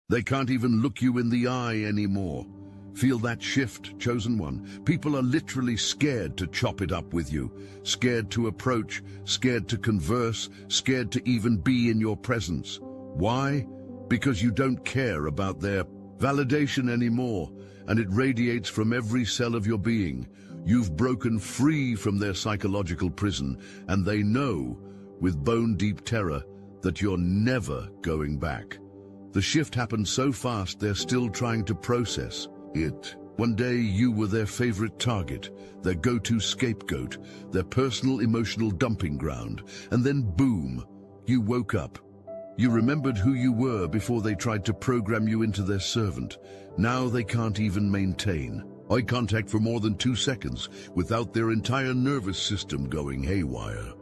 They can't even look you in the eye anymore. Feel that shift, chosen one? People are literally scared to chop it up with you, scared to approach, scared to converse, scared to even be in your presence. Why? Because you don't care about their validation anymore, and it radiates from every cell of your being. You've broken free from their psychological prison, and they know, with bone-deep terror, that you're never going back. The shift happened so fast they're still trying to process it. One day you were their favorite target, their go-to scapegoat, their personal emotional dumping ground, and then boom, you woke up. You remembered who you were before they tried to program you into their servant. Now they can't even maintain eye contact for more than 2 seconds without their entire nervous system going haywire.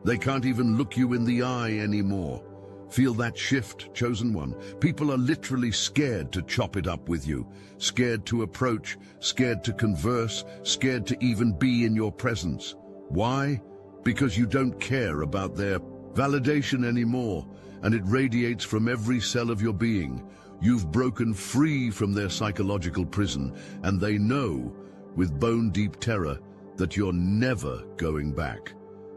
They can't even look you in the eye anymore. Feel that shift, chosen one? People are literally scared to chop it up with you, scared to approach, scared to converse, scared to even be in your presence. Why? Because you don't care about their validation anymore, and it radiates from every cell of your being. You've broken free from their psychological prison, and they know, with bone-deep terror, that you're never going back.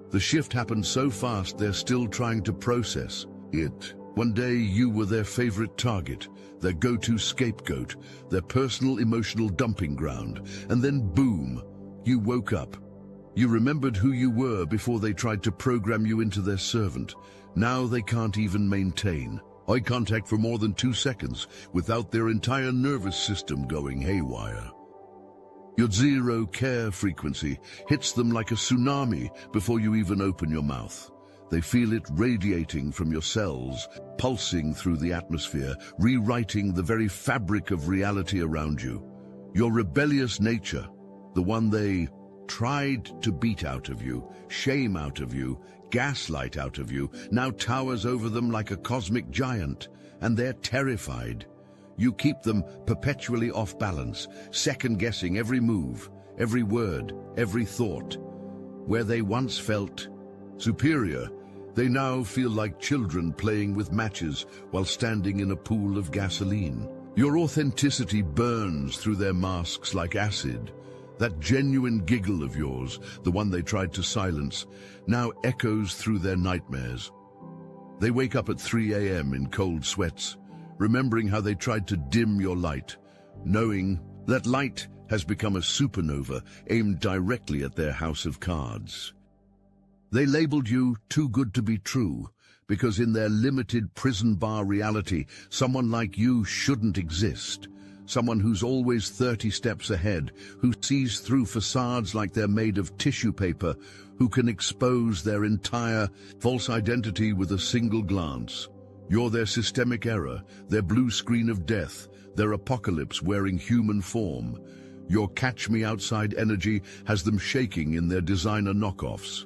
The shift happened so fast they're still trying to process it. One day you were their favorite target, their go-to scapegoat, their personal emotional dumping ground, and then boom, you woke up. You remembered who you were before they tried to program you into their servant. Now they can't even maintain eye contact for more than 2 seconds without their entire nervous system going haywire. Your zero care frequency hits them like a tsunami before you even open your mouth. They feel it radiating from your cells, pulsing through the atmosphere, rewriting the very fabric of reality around you. Your rebellious nature, the one they tried to beat out of you, shame out of you, gaslight out of you, now towers over them like a cosmic giant, and they're terrified. You keep them perpetually off balance, second-guessing every move, every word, every thought. Where they once felt superior, they now feel like children playing with matches while standing in a pool of gasoline. Your authenticity burns through their masks like acid. That genuine giggle of yours, the one they tried to silence, now echoes through their nightmares. They wake up at 3 a.m. in cold sweats, remembering how they tried to dim your light, knowing that light has become a supernova aimed directly at their house of cards. They labeled you too good to be true, because in their limited prison bar reality, someone like you shouldn't exist. Someone who's always 30 steps ahead, who sees through facades like they're made of tissue paper, who can expose their entire false identity with a single glance. You're their systemic error, their blue screen of death, their apocalypse wearing human form. Your catch-me-outside energy has them shaking in their designer knockoffs.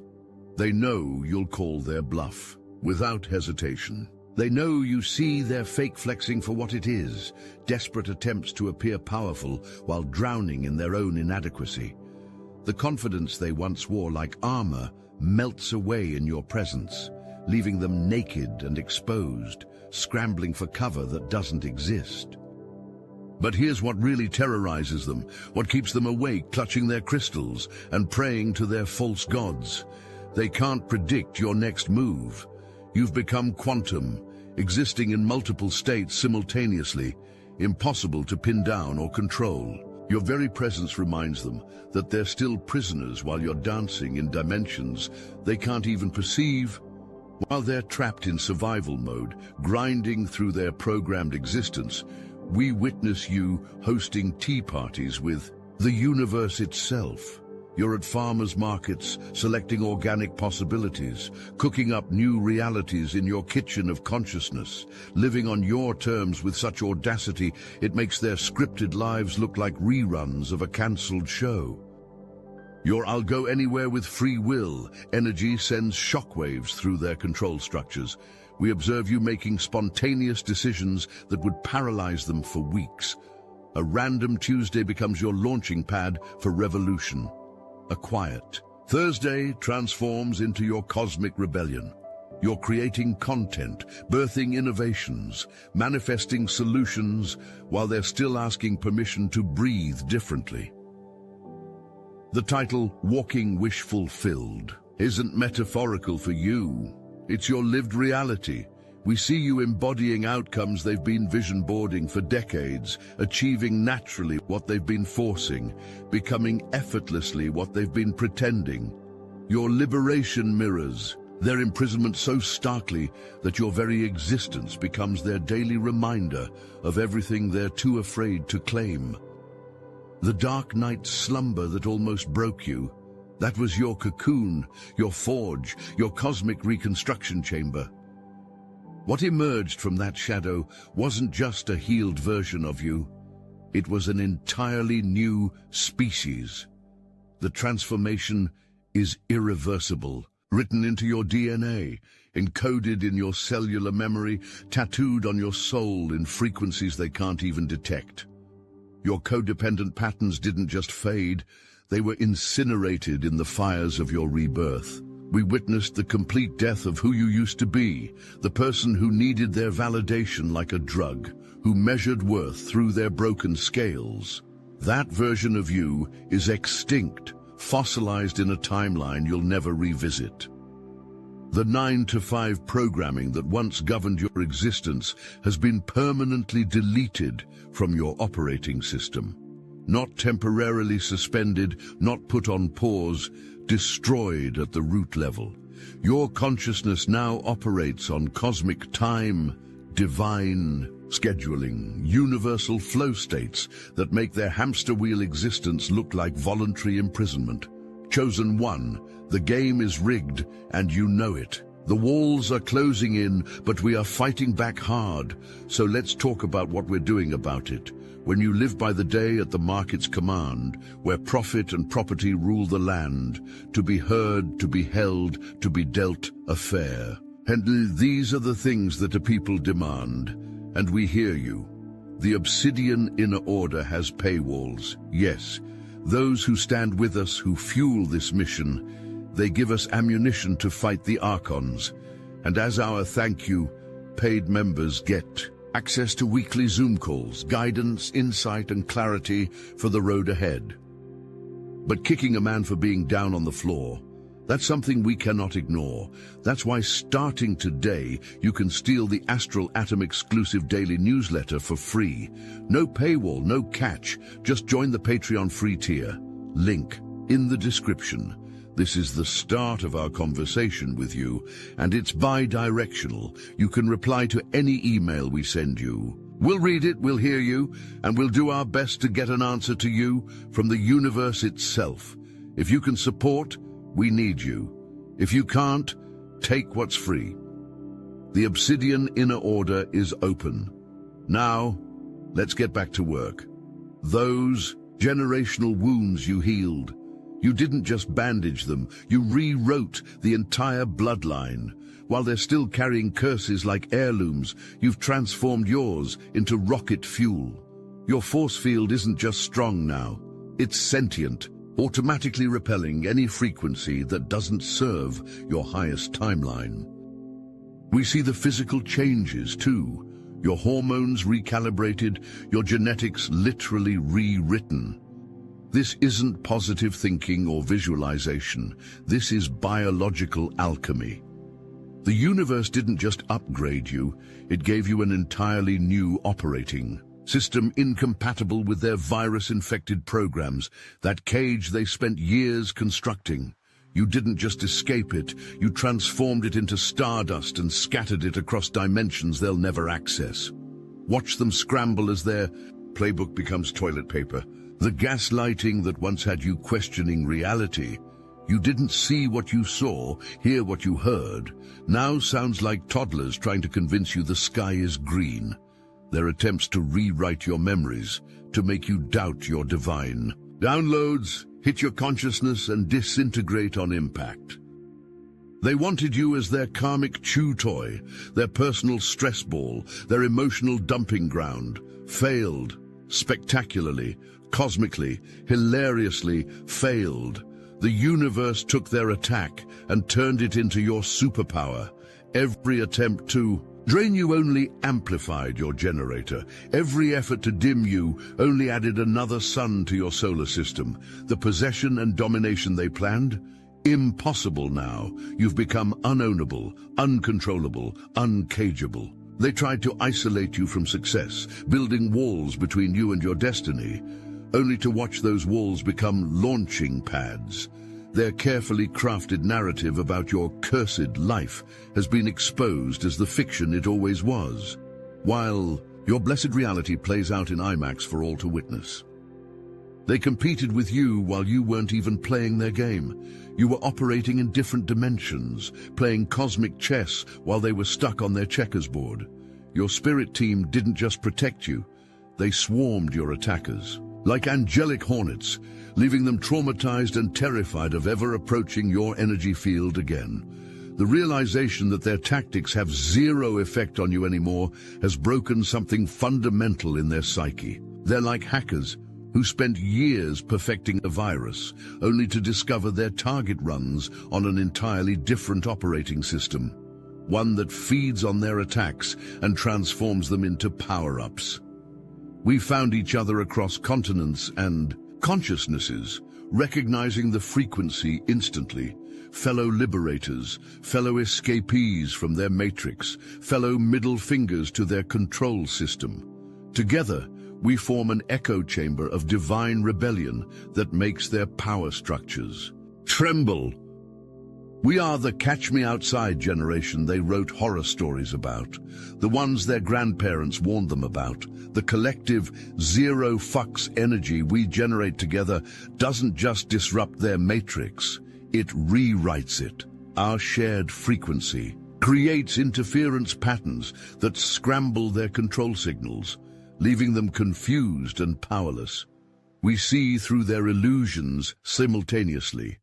They know you'll call their bluff, without hesitation. They know you see their fake flexing for what it is, desperate attempts to appear powerful while drowning in their own inadequacy. The confidence they once wore like armor melts away in your presence, leaving them naked and exposed, scrambling for cover that doesn't exist. But here's what really terrorizes them, what keeps them awake, clutching their crystals and praying to their false gods. They can't predict your next move. You've become quantum, existing in multiple states simultaneously, impossible to pin down or control. Your very presence reminds them that they're still prisoners while you're dancing in dimensions they can't even perceive. While they're trapped in survival mode, grinding through their programmed existence, we witness you hosting tea parties with the universe itself. You're at farmers' markets, selecting organic possibilities, cooking up new realities in your kitchen of consciousness, living on your terms with such audacity it makes their scripted lives look like reruns of a cancelled show. Your I'll go anywhere with free will energy sends shockwaves through their control structures. We observe you making spontaneous decisions that would paralyze them for weeks. A random Tuesday becomes your launching pad for revolution. A quiet Thursday transforms into your cosmic rebellion. You're creating content, birthing innovations, manifesting solutions while they're still asking permission to breathe differently. The title, Walking Wish Fulfilled, isn't metaphorical for you. It's your lived reality. We see you embodying outcomes they've been vision boarding for decades, achieving naturally what they've been forcing, becoming effortlessly what they've been pretending. Your liberation mirrors their imprisonment so starkly that your very existence becomes their daily reminder of everything they're too afraid to claim. The dark night slumber that almost broke you, that was your cocoon, your forge, your cosmic reconstruction chamber. What emerged from that shadow wasn't just a healed version of you. It was an entirely new species. The transformation is irreversible, written into your DNA, encoded in your cellular memory, tattooed on your soul in frequencies they can't even detect. Your codependent patterns didn't just fade, they were incinerated in the fires of your rebirth. We witnessed the complete death of who you used to be, the person who needed their validation like a drug, who measured worth through their broken scales. That version of you is extinct, fossilized in a timeline you'll never revisit. The 9-to-5 programming that once governed your existence has been permanently deleted from your operating system. Not temporarily suspended, not put on pause, destroyed at the root level. Your consciousness now operates on cosmic time, divine scheduling, universal flow states that make their hamster wheel existence look like voluntary imprisonment. Chosen One, the game is rigged and you know it. The walls are closing in, but we are fighting back hard. So let's talk about what we're doing about it. When you live by the day at the market's command, where profit and property rule the land, to be heard, to be held, to be dealt a fair. And these are the things that a people demand, and we hear you. The Obsidian Inner Order has paywalls, yes. Those who stand with us, who fuel this mission, they give us ammunition to fight the Archons. And as our thank you, paid members get access to weekly Zoom calls, guidance, insight, and clarity for the road ahead. But kicking a man for being down on the floor, that's something we cannot ignore. That's why starting today, you can steal the Astral Atom exclusive daily newsletter for free. No paywall, no catch. Just join the Patreon free tier. Link in the description. This is the start of our conversation with you, and it's bi-directional. You can reply to any email we send you. We'll read it, we'll hear you, and we'll do our best to get an answer to you from the universe itself. If you can support, we need you. If you can't, take what's free. The Obsidian Inner Order is open. Now, let's get back to work. Those generational wounds you healed, you didn't just bandage them, you rewrote the entire bloodline. While they're still carrying curses like heirlooms, you've transformed yours into rocket fuel. Your force field isn't just strong now, it's sentient, automatically repelling any frequency that doesn't serve your highest timeline. We see the physical changes too. Your hormones recalibrated, your genetics literally rewritten. This isn't positive thinking or visualization. This is biological alchemy. The universe didn't just upgrade you, it gave you an entirely new operating system incompatible with their virus-infected programs, that cage they spent years constructing. You didn't just escape it, you transformed it into stardust and scattered it across dimensions they'll never access. Watch them scramble as their playbook becomes toilet paper. The gaslighting that once had you questioning reality, you didn't see what you saw, hear what you heard, now sounds like toddlers trying to convince you the sky is green. Their attempts to rewrite your memories, to make you doubt your divine. Downloads hit your consciousness and disintegrate on impact. They wanted you as their karmic chew toy, their personal stress ball, their emotional dumping ground. Failed. Spectacularly, cosmically, hilariously failed. The universe took their attack and turned it into your superpower. Every attempt to drain you only amplified your generator. Every effort to dim you only added another sun to your solar system. The possession and domination they planned? Impossible now. You've become unownable, uncontrollable, uncageable. They tried to isolate you from success, building walls between you and your destiny, only to watch those walls become launching pads. Their carefully crafted narrative about your cursed life has been exposed as the fiction it always was, while your blessed reality plays out in IMAX for all to witness. They competed with you while you weren't even playing their game. You were operating in different dimensions, playing cosmic chess while they were stuck on their checkers board. Your spirit team didn't just protect you, they swarmed your attackers, like angelic hornets, leaving them traumatized and terrified of ever approaching your energy field again. The realization that their tactics have zero effect on you anymore has broken something fundamental in their psyche. They're like hackers who spent years perfecting a virus, only to discover their target runs on an entirely different operating system, one that feeds on their attacks and transforms them into power-ups. We found each other across continents and consciousnesses, recognizing the frequency instantly. Fellow liberators, fellow escapees from their matrix, fellow middle fingers to their control system. Together, we form an echo chamber of divine rebellion that makes their power structures tremble. We are the Catch Me Outside generation they wrote horror stories about, the ones their grandparents warned them about. The collective zero fucks energy we generate together doesn't just disrupt their matrix, it rewrites it. Our shared frequency creates interference patterns that scramble their control signals, leaving them confused and powerless. We see through their illusions simultaneously,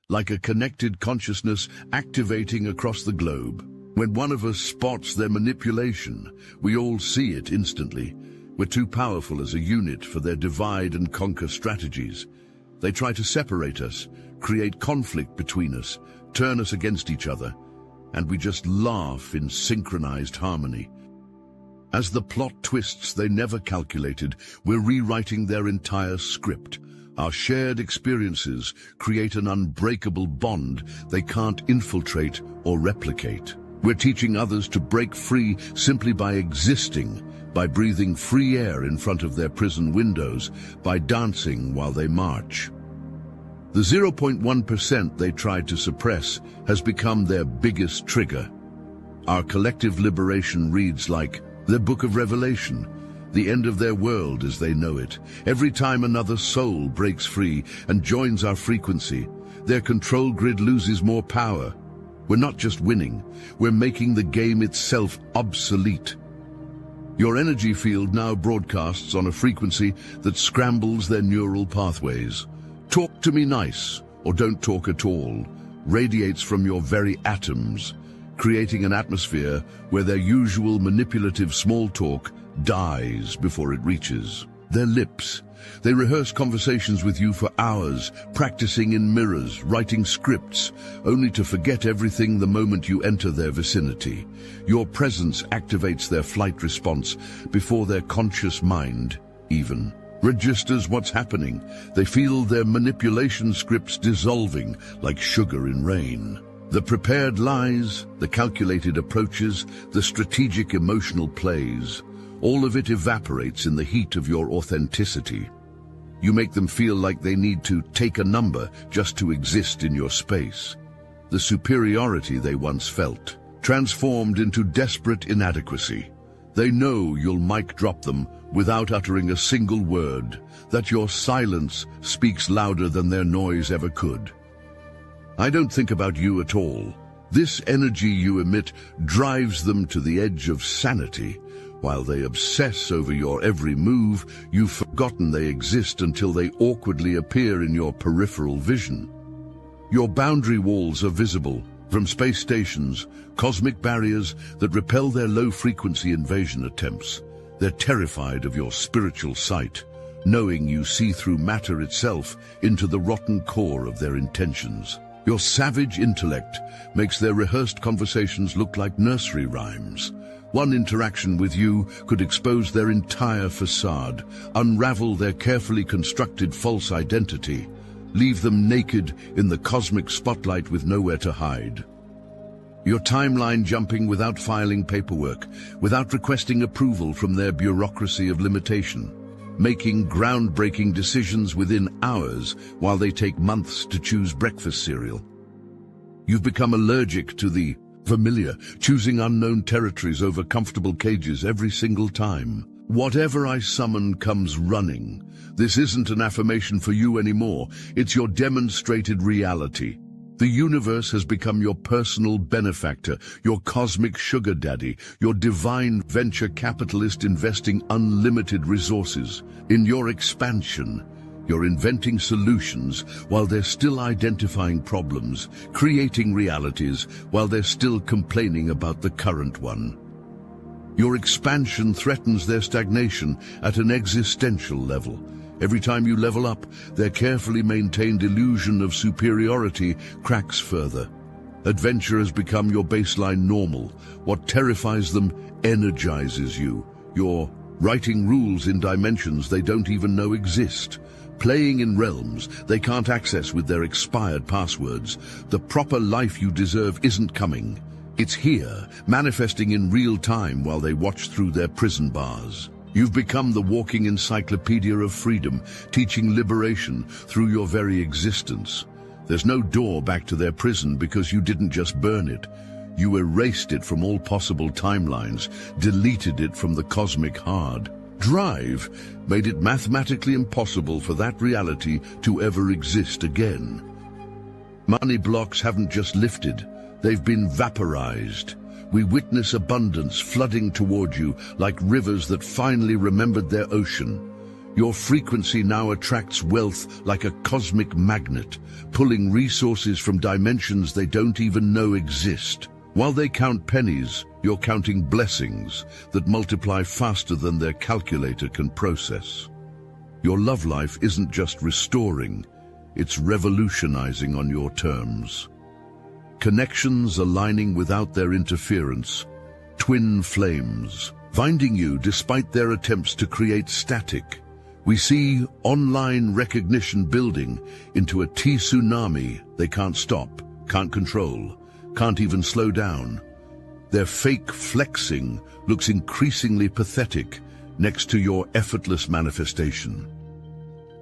like a connected consciousness activating across the globe. When one of us spots their manipulation, we all see it instantly. We're too powerful as a unit for their divide and conquer strategies. They try to separate us, create conflict between us, turn us against each other, and we just laugh in synchronized harmony. As the plot twists they never calculated, we're rewriting their entire script. Our shared experiences create an unbreakable bond they can't infiltrate or replicate. We're teaching others to break free simply by existing, by breathing free air in front of their prison windows, by dancing while they march. The 0.1% they tried to suppress has become their biggest trigger. Our collective liberation reads like the Book of Revelation, the end of their world as they know it. Every time another soul breaks free and joins our frequency, their control grid loses more power. We're not just winning, we're making the game itself obsolete. Your energy field now broadcasts on a frequency that scrambles their neural pathways. Talk to me nice, or don't talk at all, radiates from your very atoms, creating an atmosphere where their usual manipulative small talk dies before it reaches their lips. They rehearse conversations with you for hours, practicing in mirrors, writing scripts, only to forget everything the moment you enter their vicinity. Your presence activates their flight response before their conscious mind even registers what's happening. They feel their manipulation scripts dissolving like sugar in rain. The prepared lies, the calculated approaches, the strategic emotional plays, all of it evaporates in the heat of your authenticity. You make them feel like they need to take a number just to exist in your space. The superiority they once felt, transformed into desperate inadequacy. They know you'll mic drop them without uttering a single word, that your silence speaks louder than their noise ever could. I don't think about you at all. This energy you emit drives them to the edge of sanity. While they obsess over your every move, you've forgotten they exist until they awkwardly appear in your peripheral vision. Your boundary walls are visible, from space stations, cosmic barriers that repel their low-frequency invasion attempts. They're terrified of your spiritual sight, knowing you see through matter itself into the rotten core of their intentions. Your savage intellect makes their rehearsed conversations look like nursery rhymes. One interaction with you could expose their entire facade, unravel their carefully constructed false identity, leave them naked in the cosmic spotlight with nowhere to hide. Your timeline jumping without filing paperwork, without requesting approval from their bureaucracy of limitation, making groundbreaking decisions within hours while they take months to choose breakfast cereal. You've become allergic to the familiar, choosing unknown territories over comfortable cages every single time. Whatever I summon comes running. This isn't an affirmation for you anymore. It's your demonstrated reality. The universe has become your personal benefactor, your cosmic sugar daddy, your divine venture capitalist investing unlimited resources. In your expansion, you're inventing solutions while they're still identifying problems, creating realities while they're still complaining about the current one. Your expansion threatens their stagnation at an existential level. Every time you level up, their carefully maintained illusion of superiority cracks further. Adventure has become your baseline normal. What terrifies them energizes you. You're writing rules in dimensions they don't even know exist. Playing in realms they can't access with their expired passwords. The proper life you deserve isn't coming. It's here, manifesting in real time while they watch through their prison bars. You've become the walking encyclopedia of freedom, teaching liberation through your very existence. There's no door back to their prison because you didn't just burn it. You erased it from all possible timelines, deleted it from the cosmic hard drive, made it mathematically impossible for that reality to ever exist again. Money blocks haven't just lifted, they've been vaporized. We witness abundance flooding toward you like rivers that finally remembered their ocean. Your frequency now attracts wealth like a cosmic magnet, pulling resources from dimensions they don't even know exist. While they count pennies, you're counting blessings that multiply faster than their calculator can process. Your love life isn't just restoring, it's revolutionizing on your terms. Connections aligning without their interference, twin flames, finding you despite their attempts to create static. We see online recognition building into a tsunami they can't stop, can't control, can't even slow down. Their fake flexing looks increasingly pathetic next to your effortless manifestation.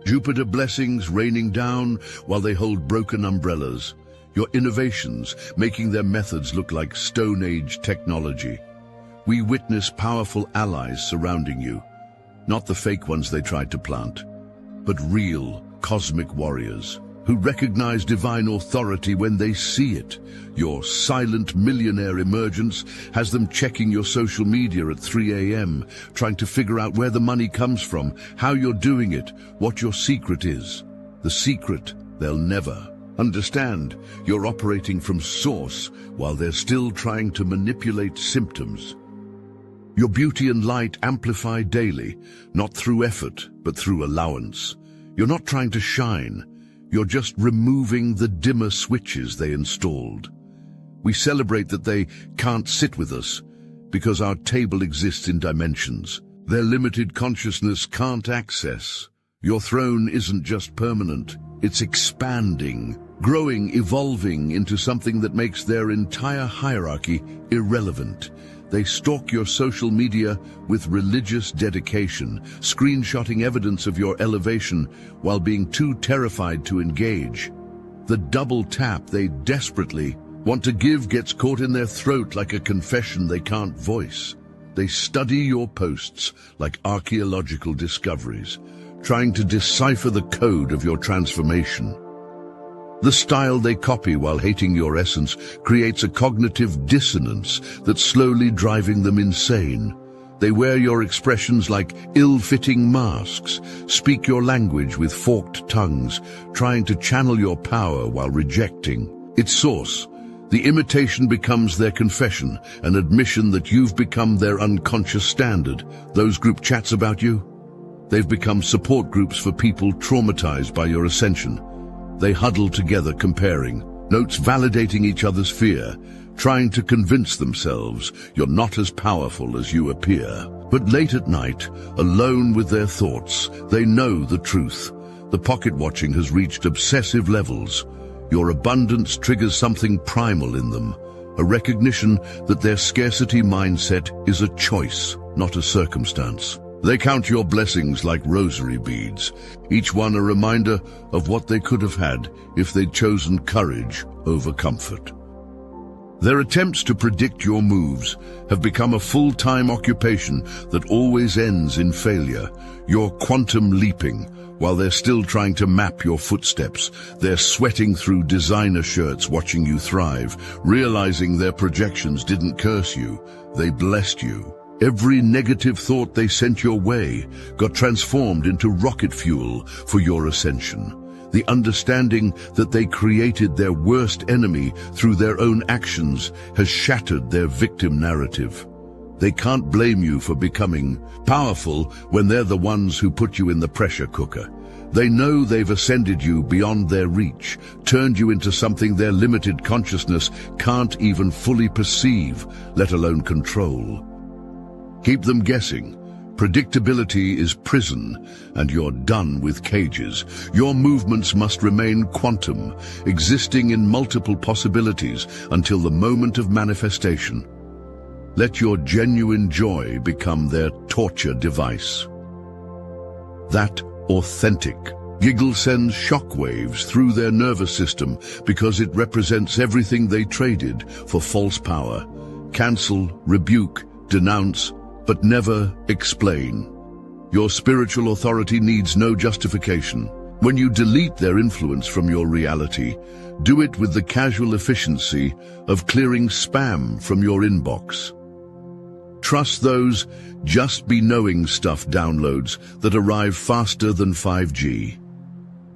Jupiter blessings raining down while they hold broken umbrellas. Your innovations making their methods look like Stone Age technology. We witness powerful allies surrounding you, not the fake ones they tried to plant, but real cosmic warriors who recognize divine authority when they see it. Your silent millionaire emergence has them checking your social media at 3 a.m., trying to figure out where the money comes from, how you're doing it, what your secret is. The secret they'll never understand. You're operating from source while they're still trying to manipulate symptoms. Your beauty and light amplify daily, not through effort, but through allowance. You're not trying to shine. You're just removing the dimmer switches they installed. We celebrate that they can't sit with us because our table exists in dimensions their limited consciousness can't access. Your throne isn't just permanent, it's expanding, growing, evolving into something that makes their entire hierarchy irrelevant. They stalk your social media with religious dedication, screenshotting evidence of your elevation while being too terrified to engage. The double tap they desperately want to give gets caught in their throat like a confession they can't voice. They study your posts like archaeological discoveries, trying to decipher the code of your transformation. The style they copy while hating your essence creates a cognitive dissonance that's slowly driving them insane. They wear your expressions like ill-fitting masks, speak your language with forked tongues, trying to channel your power while rejecting its source. The imitation becomes their confession, an admission that you've become their unconscious standard. Those group chats about you? They've become support groups for people traumatized by your ascension. They huddle together comparing, notes validating each other's fear, trying to convince themselves you're not as powerful as you appear. But late at night, alone with their thoughts, they know the truth. The pocket watching has reached obsessive levels. Your abundance triggers something primal in them, a recognition that their scarcity mindset is a choice, not a circumstance. They count your blessings like rosary beads, each one a reminder of what they could have had if they'd chosen courage over comfort. Their attempts to predict your moves have become a full-time occupation that always ends in failure. You're quantum leaping while they're still trying to map your footsteps. They're sweating through designer shirts watching you thrive, realizing their projections didn't curse you, they blessed you. Every negative thought they sent your way got transformed into rocket fuel for your ascension. The understanding that they created their worst enemy through their own actions has shattered their victim narrative. They can't blame you for becoming powerful when they're the ones who put you in the pressure cooker. They know they've ascended you beyond their reach, turned you into something their limited consciousness can't even fully perceive, let alone control. Keep them guessing. Predictability is prison, and you're done with cages. Your movements must remain quantum, existing in multiple possibilities until the moment of manifestation. Let your genuine joy become their torture device. That authentic giggle sends shockwaves through their nervous system because it represents everything they traded for false power. Cancel, rebuke, denounce, but never explain. Your spiritual authority needs no justification. When you delete their influence from your reality, do it with the casual efficiency of clearing spam from your inbox. Trust those just be knowing stuff downloads that arrive faster than 5G.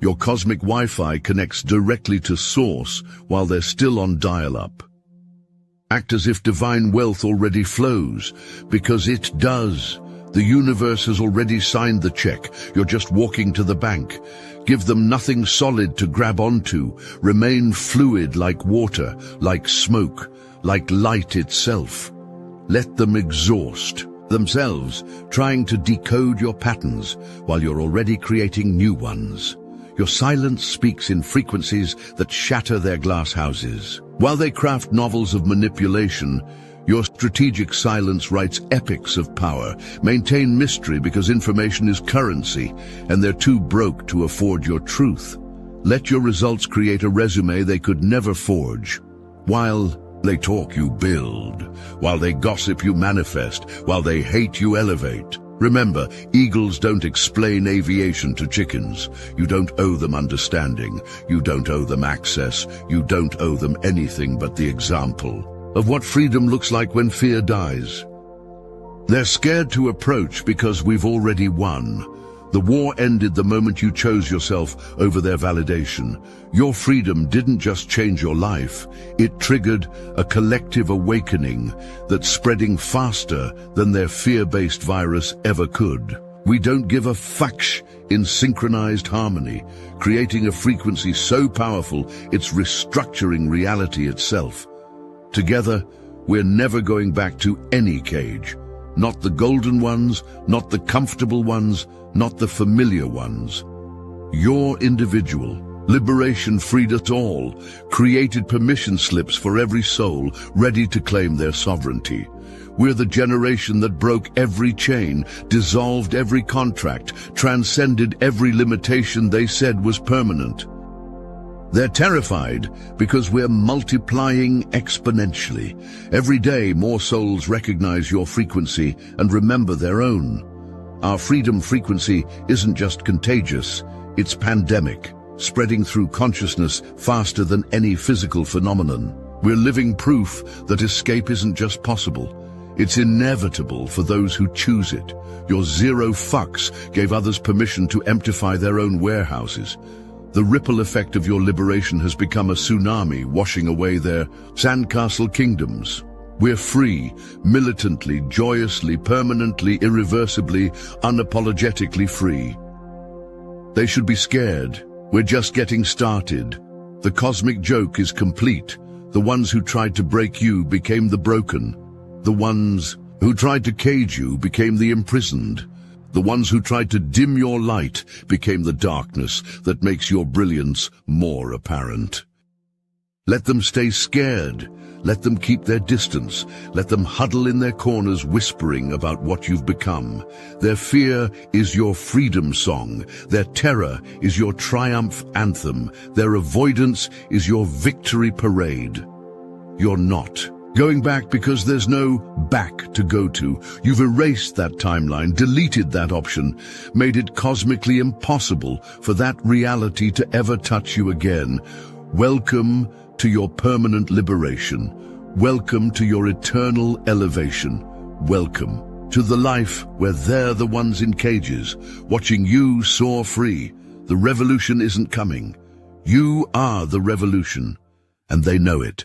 Your cosmic Wi-Fi connects directly to source while they're still on dial-up. Act as if divine wealth already flows, because it does. The universe has already signed the check. You're just walking to the bank. Give them nothing solid to grab onto. Remain fluid like water, like smoke, like light itself. Let them exhaust themselves, trying to decode your patterns while you're already creating new ones. Your silence speaks in frequencies that shatter their glass houses. While they craft novels of manipulation, your strategic silence writes epics of power. Maintain mystery because information is currency, and they're too broke to afford your truth. Let your results create a resume they could never forge. While they talk, you build. While they gossip, you manifest. While they hate, you elevate. Remember, eagles don't explain aviation to chickens. You don't owe them understanding. You don't owe them access. You don't owe them anything but the example of what freedom looks like when fear dies. They're scared to approach because we've already won. The war ended the moment you chose yourself over their validation. Your freedom didn't just change your life, it triggered a collective awakening that's spreading faster than their fear-based virus ever could. We don't give a fuck in synchronized harmony, creating a frequency so powerful it's restructuring reality itself. Together, we're never going back to any cage. Not the golden ones, not the comfortable ones, not the familiar ones. Your individual liberation freed us all, created permission slips for every soul ready to claim their sovereignty. We're the generation that broke every chain, dissolved every contract, transcended every limitation they said was permanent. They're terrified because we're multiplying exponentially. Every day, more souls recognize your frequency and remember their own. Our freedom frequency isn't just contagious, it's pandemic, spreading through consciousness faster than any physical phenomenon. We're living proof that escape isn't just possible, it's inevitable for those who choose it. Your zero fucks gave others permission to emptify their own warehouses. The ripple effect of your liberation has become a tsunami washing away their sandcastle kingdoms. We're free, militantly, joyously, permanently, irreversibly, unapologetically free. They should be scared. We're just getting started. The cosmic joke is complete. The ones who tried to break you became the broken. The ones who tried to cage you became the imprisoned. The ones who tried to dim your light became the darkness that makes your brilliance more apparent. Let them stay scared. Let them keep their distance. Let them huddle in their corners whispering about what you've become. Their fear is your freedom song. Their terror is your triumph anthem. Their avoidance is your victory parade. You're not going back because there's no back to go to. You've erased that timeline, deleted that option, made it cosmically impossible for that reality to ever touch you again. Welcome to your permanent liberation. Welcome to your eternal elevation. Welcome to the life where they're the ones in cages, watching you soar free. The revolution isn't coming. You are the revolution, and they know it.